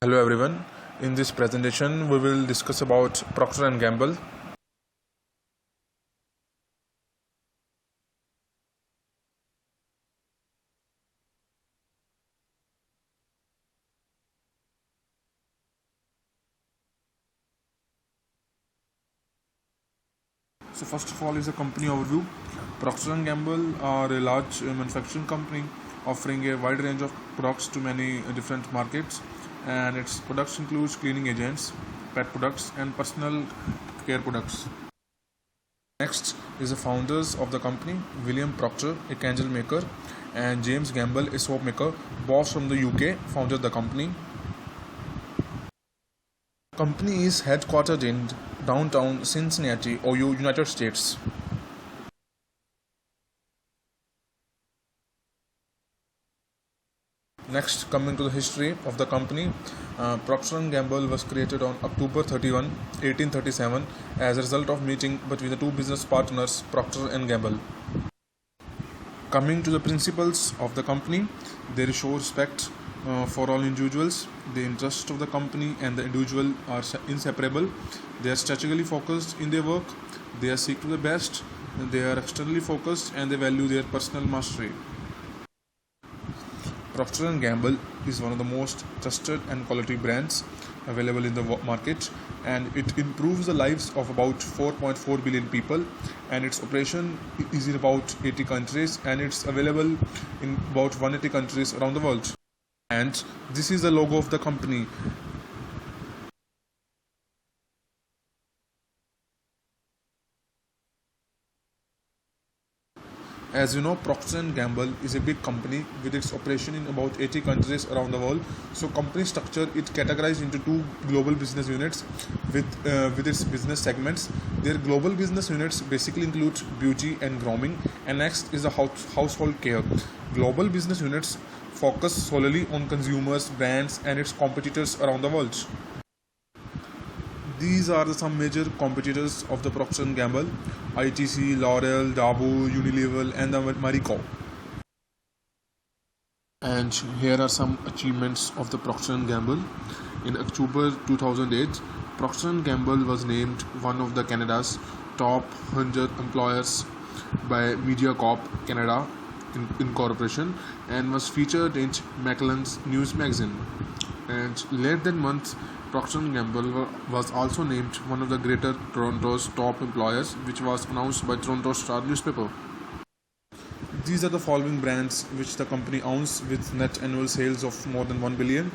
Hello everyone. In this presentation, we will discuss about Procter and Gamble. So first of all is a company overview. Procter and Gamble are a large manufacturing company offering a wide range of products to many different markets, and its products include cleaning agents, pet products, and personal care products. Next is the founders of the company, William Procter, a candle maker, and James Gamble, a soap maker. Both from the UK founded the company. The company is headquartered in downtown Cincinnati, Ohio, United States. Next, coming to the history of the company, Procter & Gamble was created on October 31, 1837 as a result of meeting between the two business partners, Procter & Gamble. Coming to the principles of the company, they show respect for all individuals. The interests of the company and the individual are inseparable. They are strategically focused in their work. They are seek to the best. They are externally focused and they value their personal mastery. Procter & Gamble is one of the most trusted and quality brands available in the market, and it improves the lives of about 4.4 billion people, and its operation is in about 80 countries, and it's available in about 180 countries around the world. And this is the logo of the company. As you know, Procter & Gamble is a big company with its operation in about 80 countries around the world. So company structure, it categorized into two global business units with its business segments. Their global business units basically include beauty and grooming, and next is the household care. Global business units focus solely on consumers, brands, and its competitors around the world. These are some major competitors of the Procter & Gamble: ITC, L'Oreal, Dabo, Unilever, and the Marico. And here are some achievements of the Procter & Gamble. In October 2008, Procter & Gamble was named one of the Canada's top 100 employers by MediaCorp Canada Incorporation, and was featured in Macmillan's News magazine. And later that month, Procter & Gamble was also named one of the Greater Toronto's top employers, which was announced by Toronto Star newspaper. These are the following brands which the company owns with net annual sales of more than 1 billion.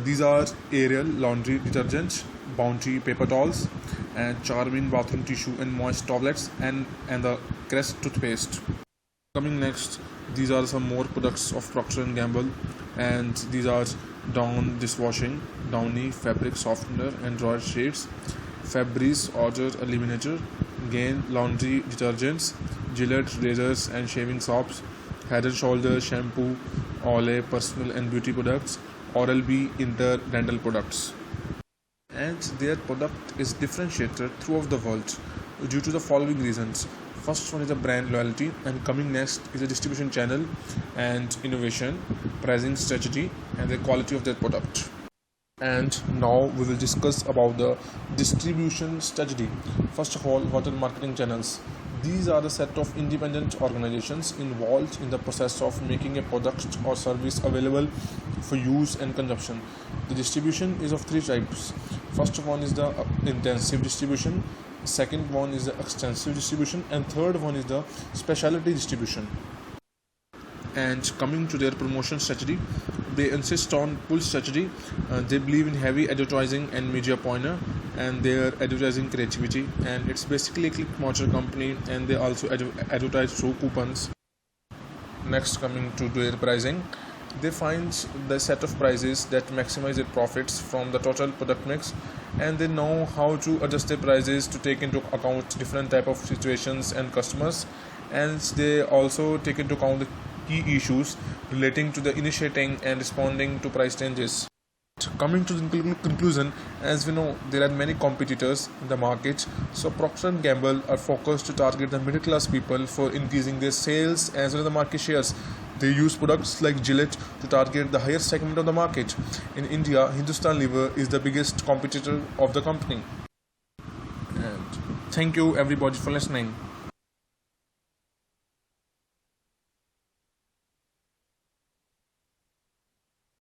These are Ariel laundry detergent, Bounty paper towels, and Charmin bathroom tissue and moist towelettes, and the Crest toothpaste. Coming next, these are some more products of Procter & Gamble, and these are Dawn dishwashing, Downy fabric softener and dryer sheets, Febreze odor eliminator, Gain laundry detergents, Gillette razors and shaving soaps, Head and Shoulders shampoo, Olay personal and beauty products, Oral-B dental products. And their product is differentiated throughout the world due to the following reasons. First one is the brand loyalty, and coming next is the distribution channel and innovation, pricing strategy, and the quality of their product. And now we will discuss about the distribution strategy. First of all, what are marketing channels? These are the set of independent organizations involved in the process of making a product or service available for use and consumption. The distribution is of three types. First one is the intensive distribution, second one is the extensive distribution, and third one is the specialty distribution. And coming to their promotion strategy, they insist on pull strategy. They believe in heavy advertising and media pointer and their advertising creativity, and it's basically a click voucher company, and they also advertise through coupons. Next, coming to their pricing, they find the set of prices that maximize their profits from the total product mix, and they know how to adjust their prices to take into account different type of situations and customers, and they also take into account the key issues relating to the initiating and responding to price changes. Coming to the conclusion, as we know, there are many competitors in the market, so Procter & Gamble are focused to target the middle class people for increasing their sales as well as the market shares. They use products like Gillette to target the highest segment of the market. In India, Hindustan Lever is the biggest competitor of the company. And thank you everybody for listening.